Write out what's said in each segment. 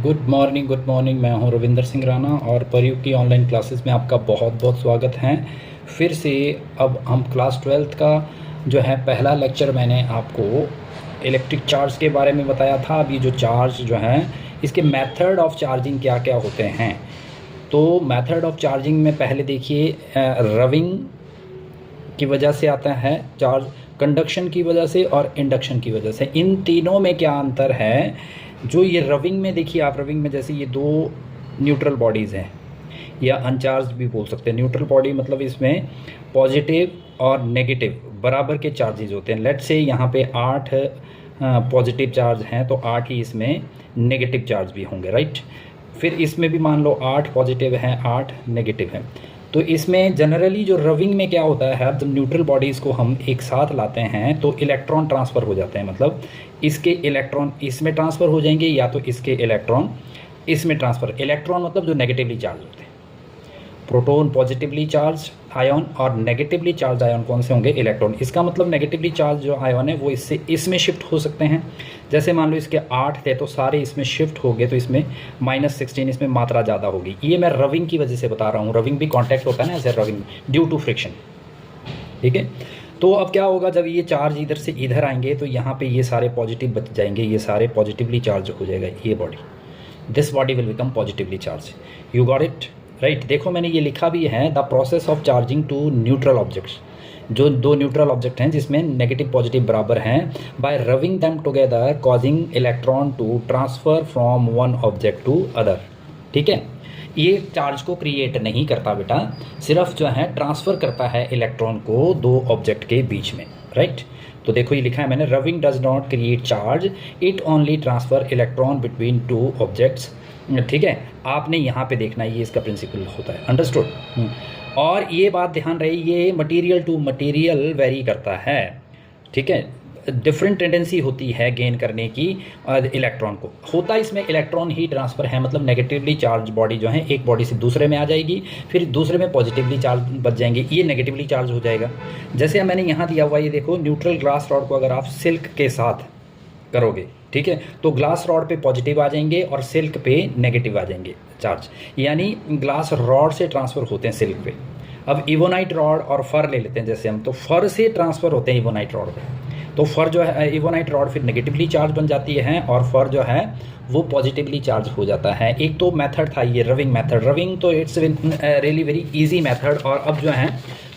Good morning. मैं हूं रविंदर सिंह राणा और परयुग की ऑनलाइन क्लासेस में आपका बहुत बहुत स्वागत है। फिर से अब हम क्लास 12th का जो है पहला लेक्चर मैंने आपको इलेक्ट्रिक चार्ज के बारे में बताया था। अभी जो चार्ज जो है इसके मेथड ऑफ चार्जिंग क्या क्या होते हैं। तो मेथड ऑफ चार्जिंग में पहले देखिए रविंग की वजह से आता है चार्ज, कंडक्शन की वजह से और इंडक्शन की वजह से। इन तीनों में क्या अंतर है? जो ये रविंग में देखिए आप, रविंग में जैसे ये दो न्यूट्रल बॉडीज़ हैं या अनचार्ज भी बोल सकते हैं। न्यूट्रल बॉडी मतलब इसमें पॉजिटिव और नेगेटिव बराबर के चार्जेस होते हैं। लेट्स से यहाँ पे 8 पॉजिटिव चार्ज हैं तो 8 ही इसमें नेगेटिव चार्ज भी होंगे, राइट। फिर इसमें भी मान लो 8 पॉजिटिव हैं 8 नेगेटिव हैं। तो इसमें जनरली जो रविंग में क्या होता है, जब न्यूट्रल बॉडीज़ को हम एक साथ लाते हैं तो इलेक्ट्रॉन ट्रांसफ़र हो जाते हैं। मतलब इसके इलेक्ट्रॉन इसमें ट्रांसफ़र हो जाएंगे या तो इसके इलेक्ट्रॉन इसमें ट्रांसफ़र। इलेक्ट्रॉन मतलब जो नेगेटिवली चार्ज होते हैं। प्रोटॉन पॉजिटिवली चार्ज आयन और नेगेटिवली चार्ज आयन कौन से होंगे? इलेक्ट्रॉन। इसका मतलब नेगेटिवली चार्ज जो आयन है वो इससे इसमें शिफ्ट हो सकते हैं। जैसे मान लो इसके 8 थे तो सारे इसमें शिफ्ट हो गए तो इसमें -16 इसमें मात्रा ज़्यादा होगी। ये मैं रविंग की वजह से बता रहा हूँ। रविंग भी कॉन्टैक्ट होता है ना, ऐसे रविंग ड्यू टू फ्रिक्शन, ठीक है। तो अब क्या होगा, जब ये चार्ज इधर से इधर आएंगे तो यहाँ पे ये सारे पॉजिटिव बच जाएंगे, ये सारे पॉजिटिवली चार्ज हो जाएगा ये body. This body will become positively charge. You got it, right. देखो मैंने ये लिखा भी है, the process of charging to neutral objects. जो दो न्यूट्रल ऑब्जेक्ट हैं जिसमें नेगेटिव पॉजिटिव बराबर हैं, by rubbing them together causing electron to transfer from one object to other, ठीक है। ये चार्ज को क्रिएट नहीं करता बेटा, सिर्फ जो है ट्रांसफ़र करता है इलेक्ट्रॉन को दो ऑब्जेक्ट के बीच में, राइट। तो देखो ये लिखा है मैंने, रविंग does not create charge, it only transfer electron between two objects, ठीक है। आपने यहाँ पे देखना है, ये इसका प्रिंसिपल होता है, अंडरस्टूड। और ये बात ध्यान रहे, ये मटेरियल टू मटेरियल वेरी करता है, ठीक है। डिफरेंट टेंडेंसी होती है गेन करने की इलेक्ट्रॉन को। होता इसमें इलेक्ट्रॉन ही ट्रांसफ़र है, मतलब नेगेटिवली चार्ज बॉडी जो है एक बॉडी से दूसरे में आ जाएगी, फिर दूसरे में पॉजिटिवली चार्ज बच जाएंगे, ये नेगेटिवली चार्ज हो जाएगा। जैसे मैंने यहाँ दिया हुआ, ये देखो न्यूट्रल ग्लास रॉड को अगर आप सिल्क के साथ करोगे, ठीक है, तो ग्लास रॉड पे पॉजिटिव आ जाएंगे और सिल्क पे नेगेटिव आ जाएंगे चार्ज, यानी ग्लास रॉड से ट्रांसफ़र होते हैं सिल्क पे। अब इवोनाइट रॉड और फर ले लेते हैं जैसे हम, तो फर से ट्रांसफ़र होते हैं इवोनाइट रॉड पे। तो फर जो है इवोनाइट रॉड फिर नेगेटिवली चार्ज बन जाती है और फर जो है वो पॉजिटिवली चार्ज हो जाता है। एक तो मेथड था ये रविंग मेथड। रविंग तो it's really very easy method. और अब जो है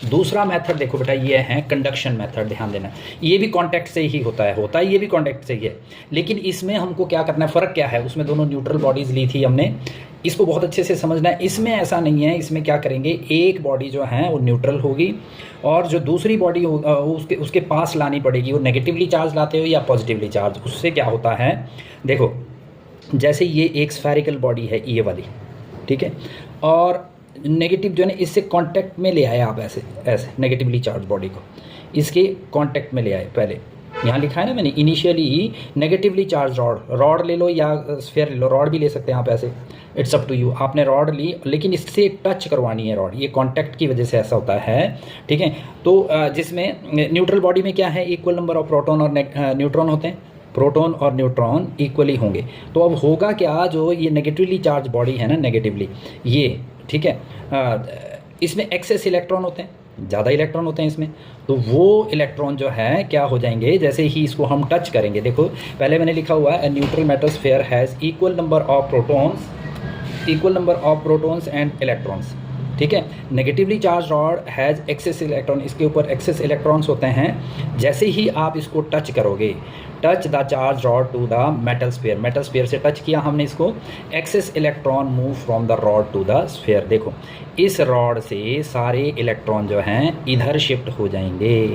दूसरा मेथड देखो बेटा, ये है कंडक्शन मेथड। ध्यान देना, ये भी कांटेक्ट से ही होता है ये भी कांटेक्ट से ही है, लेकिन इसमें हमको क्या करना है, फ़र्क क्या है, उसमें दोनों न्यूट्रल बॉडीज़ ली थी हमने, इसको बहुत अच्छे से समझना है। इसमें ऐसा नहीं है, इसमें क्या करेंगे, एक बॉडी जो है वो न्यूट्रल होगी और जो दूसरी बॉडी उसके पास लानी पड़ेगी। वो नेगेटिवली चार्ज लाते हो या पॉजिटिवली चार्ज, उससे क्या होता है, देखो जैसे ये एक स्फेरिकल बॉडी है ये वाली, ठीक है, और नेगेटिव जो है इससे कांटेक्ट में ले आए आप, ऐसे ऐसे नेगेटिवली चार्ज बॉडी को इसके कांटेक्ट में ले आए। पहले यहाँ लिखा है ना मैंने, इनिशियली नेगेटिवली चार्ज रॉड ले लो या स्फीयर ले लो, रॉड भी ले सकते हैं आप ऐसे, इट्स अप टू यू। आपने रॉड ली लेकिन इससे टच करवानी है रॉड, ये कांटेक्ट की वजह से ऐसा होता है, ठीक है। तो जिसमें न्यूट्रल बॉडी में क्या है, इक्वल नंबर ऑफ प्रोटॉन और न्यूट्रॉन होते हैं, प्रोटॉन और न्यूट्रॉन इक्वली होंगे। तो अब होगा क्या, जो ये नेगेटिवली चार्ज बॉडी है ना, नेगेटिवली ये, ठीक है, इसमें एक्सेस इलेक्ट्रॉन होते हैं, ज़्यादा इलेक्ट्रॉन होते हैं इसमें। तो वो इलेक्ट्रॉन जो है क्या हो जाएंगे, जैसे ही इसको हम टच करेंगे, देखो पहले मैंने लिखा हुआ है, neutral metal sphere has equal number of protons and electrons, ठीक है। Negatively charge rod has excess electron, इसके ऊपर एक्सेस इलेक्ट्रॉन्स होते हैं। जैसे ही आप इसको टच करोगे, touch the charge rod to the metal sphere से टच किया हमने इसको, excess electron move from the rod to the sphere. देखो इस रॉड से सारे इलेक्ट्रॉन जो हैं इधर शिफ्ट हो जाएंगे,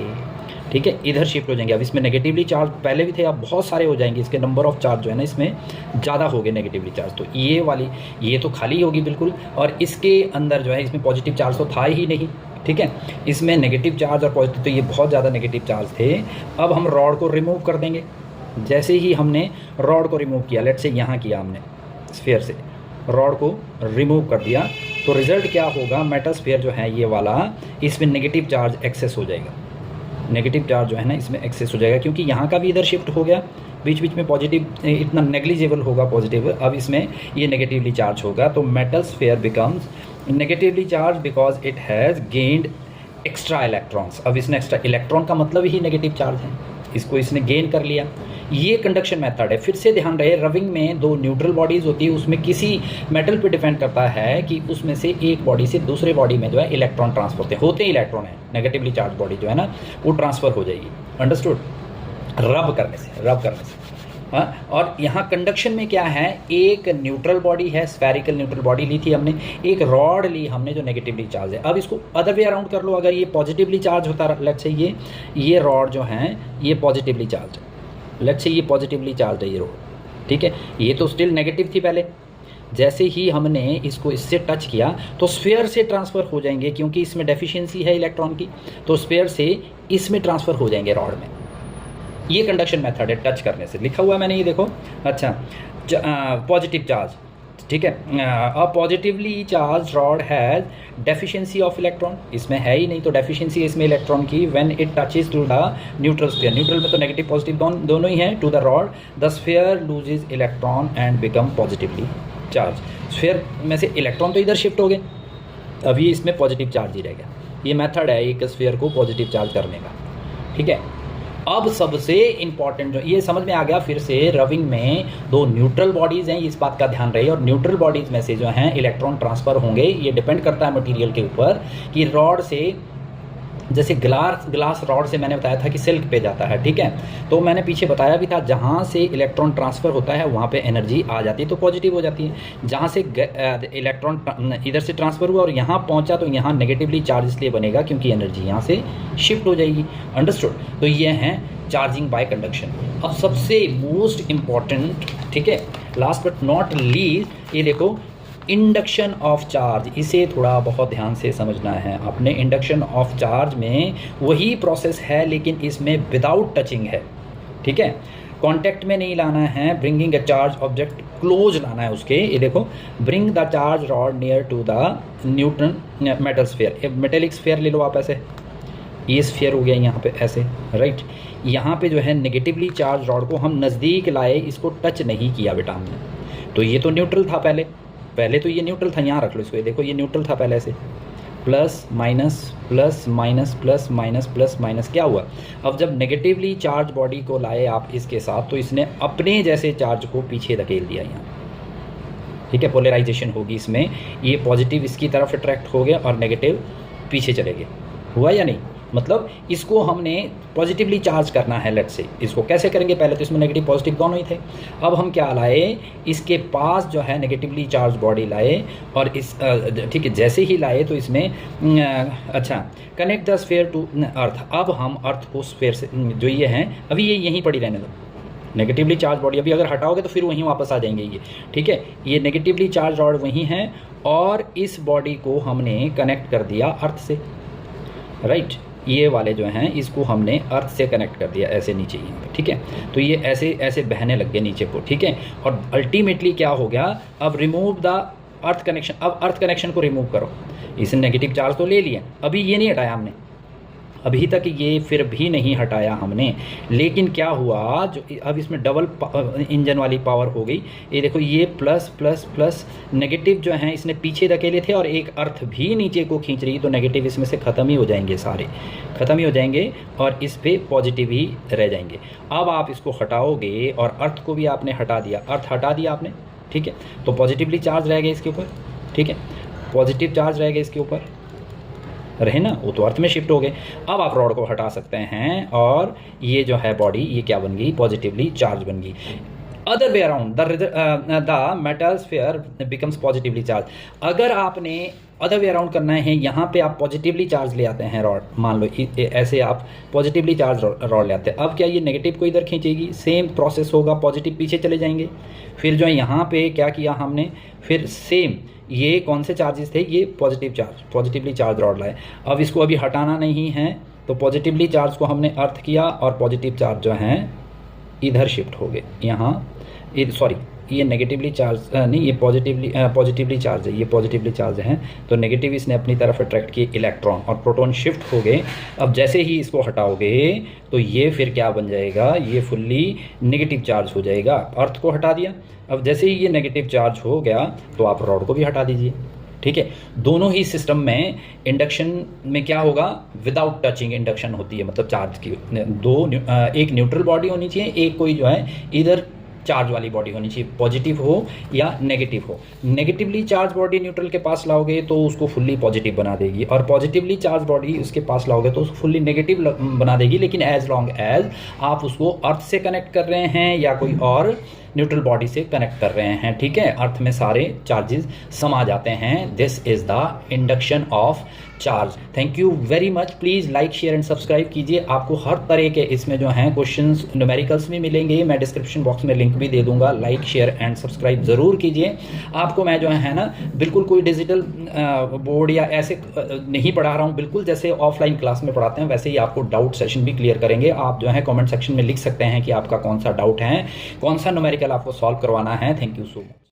ठीक है, इधर शिफ्ट हो जाएंगे। अब इसमें नेगेटिवली चार्ज पहले भी थे, अब बहुत सारे हो जाएंगे, इसके नंबर ऑफ चार्ज जो है ना इसमें ज़्यादा हो गए नेगेटिवली चार्ज। तो ये वाली ये तो खाली होगी बिल्कुल, और इसके अंदर जो है इसमें पॉजिटिव चार्ज तो था ही नहीं, ठीक है। इसमें नेगेटिव चार्ज और पॉजिटिव, तो ये बहुत ज़्यादा नेगेटिव चार्ज थे। अब हम रॉड को रिमूव कर देंगे। जैसे ही हमने रॉड को रिमूव किया, लेट से यहाँ किया हमने स्फीयर से रॉड को रिमूव कर दिया, तो रिज़ल्ट क्या होगा, मेटल स्फीयर जो है ये वाला, इसमें नेगेटिव चार्ज एक्सेस हो जाएगा। नेगेटिव चार्ज जो है ना इसमें एक्सेस हो जाएगा, क्योंकि यहाँ का भी इधर शिफ्ट हो गया, बीच बीच में पॉजिटिव इतना नेग्लिजिबल होगा पॉजिटिव, अब इसमें ये नेगेटिवली चार्ज होगा। तो metal sphere becomes negatively charge because it has gained extra electrons. अब इसने एक्स्ट्रा इलेक्ट्रॉन का मतलब ही नेगेटिव चार्ज है, इसको इसने गेन कर लिया। ये कंडक्शन मेथड है। फिर से ध्यान रहे, रबिंग में दो न्यूट्रल बॉडीज़ होती है, उसमें किसी मेटल पे डिपेंड करता है कि उसमें से एक बॉडी से दूसरे बॉडी में जो है इलेक्ट्रॉन ट्रांसफर होते ही इलेक्ट्रॉन है, नेगेटिवली चार्ज बॉडी जो है ना वो ट्रांसफ़र हो जाएगी। अंडरस्टूड? रब करने से। हाँ, और यहाँ कंडक्शन में क्या है, एक न्यूट्रल बॉडी है, स्फेरिकल न्यूट्रल बॉडी ली थी हमने, एक रॉड ली हमने जो नेगेटिवली चार्ज है। अब इसको अदर वे अराउंड कर लो, अगर ये पॉजिटिवली चार्ज होता, लेट्स से ये रॉड जो है ये पॉजिटिवली चार्ज है, लेट्स से ये पॉजिटिवली चार्ज है ये रॉड, ठीक है, ये तो स्टिल नेगेटिव थी पहले। जैसे ही हमने इसको इससे टच किया तो स्फीयर से ट्रांसफ़र हो जाएंगे, क्योंकि इसमें डेफिशिएंसी है इलेक्ट्रॉन की, तो स्फीयर से इसमें ट्रांसफ़र हो जाएंगे रॉड में। ये कंडक्शन मेथड है, टच करने से। लिखा हुआ है मैंने ये देखो। अच्छा, पॉजिटिव चार्ज, ठीक है, a positively charge rod has deficiency of electron, इसमें है ही नहीं तो डेफिशिएंसी इसमें इलेक्ट्रॉन की। When it touches to the neutral sphere, neutral में तो नेगेटिव पॉजिटिव दोनों ही हैं, to the rod the sphere loses electron and become positively charge. Sphere में से इलेक्ट्रॉन तो इधर शिफ्ट हो गए, अभी इसमें पॉजिटिव चार्ज ही रह गया। ये मेथड है एक स्फीयर को पॉजिटिव चार्ज करने का, ठीक है। अब सबसे इम्पॉर्टेंट जो ये समझ में आ गया, फिर से रबिंग में दो न्यूट्रल बॉडीज़ हैं, इस बात का ध्यान रहे, और न्यूट्रल बॉडीज़ में से जो हैं इलेक्ट्रॉन ट्रांसफ़र होंगे। ये डिपेंड करता है मटेरियल के ऊपर कि रॉड से, जैसे ग्लास रॉड से मैंने बताया था कि सिल्क पे जाता है, ठीक है, तो मैंने पीछे बताया भी था जहाँ से इलेक्ट्रॉन ट्रांसफ़र होता है वहाँ पे एनर्जी आ जाती है तो पॉजिटिव हो जाती है। जहाँ से इलेक्ट्रॉन इधर से ट्रांसफ़र हुआ और यहाँ पहुँचा तो यहाँ नेगेटिवली चार्ज इसलिए बनेगा क्योंकि एनर्जी यहाँ से शिफ्ट हो जाएगी। अंडरस्टूड? तो ये हैं चार्जिंग बाय कंडक्शन। अब सबसे मोस्ट इम्पॉर्टेंट, ठीक है, लास्ट बट नॉट लीस्ट, ये देखो इंडक्शन ऑफ चार्ज। इसे थोड़ा बहुत ध्यान से समझना है आपने। इंडक्शन ऑफ चार्ज में वही प्रोसेस है लेकिन इसमें विदाउट टचिंग है, ठीक है, कांटेक्ट में नहीं लाना है। Bringing a charge object close लाना है उसके। ये देखो, bring the charge rod near to the neutron metal sphere. Metallic sphere ले लो आप, ऐसे ये स्फीयर हो गया यहाँ पे ऐसे, राइट। यहाँ पे जो है नेगेटिवली चार्ज रॉड को हम नज़दीक लाए, इसको टच नहीं किया बेटा हमने। तो ये तो न्यूट्रल था पहले तो ये न्यूट्रल था, यहाँ रख लो इसको। ये देखो, ये न्यूट्रल था पहले से, plus minus plus minus plus minus plus minus. क्या हुआ, अब जब नेगेटिवली चार्ज बॉडी को लाए आप इसके साथ तो इसने अपने जैसे चार्ज को पीछे धकेल दिया यहाँ, ठीक है। पोलराइजेशन होगी इसमें, ये पॉजिटिव इसकी तरफ अट्रैक्ट हो गया और नेगेटिव पीछे चले गए। हुआ या नहीं? मतलब इसको हमने पॉजिटिवली चार्ज करना है। लेट्स से इसको कैसे करेंगे, पहले तो इसमें नेगेटिव पॉजिटिव दोनों ही थे। अब हम क्या लाए, इसके पास जो है नेगेटिवली चार्ज बॉडी लाए और इस ठीक है, जैसे ही लाए तो इसमें अच्छा, connect the sphere to earth. अब हम अर्थ को स्फीयर से जो ये हैं, अभी ये यहीं पड़ी रहने दो। नेगेटिवली चार्ज बॉडी अभी अगर हटाओगे तो फिर वहीं वापस आ जाएंगे ये, ठीक है। ये नेगेटिवली चार्ज रॉड वहीं है और इस बॉडी को हमने कनेक्ट कर दिया अर्थ से, राइट। ये वाले जो हैं इसको हमने अर्थ से कनेक्ट कर दिया ऐसे नीचे यहाँ पे, ठीक है। तो ये ऐसे ऐसे बहने लग गए नीचे को, ठीक है। और अल्टीमेटली क्या हो गया, अब रिमूव द अर्थ कनेक्शन। अब अर्थ कनेक्शन को रिमूव करो। इसने नेगेटिव चार्ज तो ले लिया, अभी ये नहीं हटाया हमने, अभी तक ये फिर भी नहीं हटाया हमने। लेकिन क्या हुआ, जो अब इसमें डबल इंजन वाली पावर हो गई। ये देखो, ये प्लस प्लस प्लस नेगेटिव जो हैं इसने पीछे धकेले थे और एक अर्थ भी नीचे को खींच रही, तो नेगेटिव इसमें से ख़त्म ही हो जाएंगे, सारे ख़त्म ही हो जाएंगे और इस पे पॉजिटिव ही रह जाएंगे। अब आप इसको हटाओगे और अर्थ को भी आपने हटा दिया, अर्थ हटा दिया आपने, ठीक है। तो पॉजिटिवली चार्ज रह गए इसके ऊपर, ठीक है, पॉजिटिव चार्ज रह गए इसके ऊपर, रहे ना, वो तो अर्थ में शिफ्ट हो गए। अब आप रॉड को हटा सकते हैं और ये जो है बॉडी, ये क्या बन गई, पॉजिटिवली चार्ज बन गई। Other way around the metal sphere becomes positively charge. अगर आपने अदर वे अराउंड करना है, यहाँ पे आप पॉजिटिवली चार्ज ले आते हैं रॉड, मान लो ऐसे आप पॉजिटिवली चार्ज रॉड ले आते हैं। अब क्या ये नेगेटिव को इधर खींचेगी, सेम प्रोसेस होगा, पॉजिटिव पीछे चले जाएंगे। फिर जो है यहाँ पे क्या किया हमने, फिर सेम ये कौन से चार्जेस थे, ये positive charge, positively charge rod लाए। अब इसको अभी हटाना नहीं है तो पॉजिटिवली चार्ज को हमने अर्थ किया और पॉजिटिव चार्ज जो हैं इधर शिफ्ट हो गए, यहाँ सॉरी ये नेगेटिवली चार्ज नहीं, ये पॉजिटिवली चार्ज है, ये पॉजिटिवली चार्ज है, तो नेगेटिव इसने अपनी तरफ अट्रैक्ट किए इलेक्ट्रॉन और प्रोटॉन शिफ्ट हो गए। अब जैसे ही इसको हटाओगे तो ये फिर क्या बन जाएगा, ये फुल्ली नेगेटिव चार्ज हो जाएगा। अर्थ को हटा दिया, अब जैसे ही ये नेगेटिव चार्ज हो गया तो आप रॉड को भी हटा दीजिए। ठीक है, दोनों ही सिस्टम में इंडक्शन में क्या होगा, विदाउट टचिंग इंडक्शन होती है, मतलब चार्ज की एक न्यूट्रल बॉडी होनी चाहिए, एक कोई जो है इधर चार्ज वाली बॉडी होनी चाहिए, पॉजिटिव हो या नेगेटिव हो। नेगेटिवली चार्ज बॉडी न्यूट्रल के पास लाओगे तो उसको फुल्ली पॉजिटिव बना देगी, और पॉजिटिवली चार्ज बॉडी उसके पास लाओगे तो उसको फुल्ली नेगेटिव बना देगी। लेकिन एज लॉन्ग एज आप उसको अर्थ से कनेक्ट कर रहे हैं या कोई और न्यूट्रल बॉडी से कनेक्ट कर रहे हैं, ठीक है, अर्थ में सारे चार्जेस समा जाते हैं। This is the induction of charge. Thank you very much. Please like share and subscribe कीजिए। आपको हर तरह के इसमें जो हैं क्वेश्चंस न्यूमेरिकल्स भी मिलेंगे, मैं डिस्क्रिप्शन बॉक्स में लिंक भी दे दूंगा। लाइक शेयर एंड सब्सक्राइब ज़रूर कीजिए। आपको मैं जो है ना बिल्कुल कोई डिजिटल बोर्ड या ऐसे नहीं पढ़ा रहा हूँ, बिल्कुल जैसे ऑफलाइन क्लास में पढ़ाते हैं वैसे ही आपको डाउट सेशन भी क्लियर करेंगे। आप जो है कॉमेंट सेक्शन में लिख सकते हैं कि आपका कौन सा डाउट है, कौन सा न्यूमेरिकल आपको सॉल्व करवाना है। Thank you so much.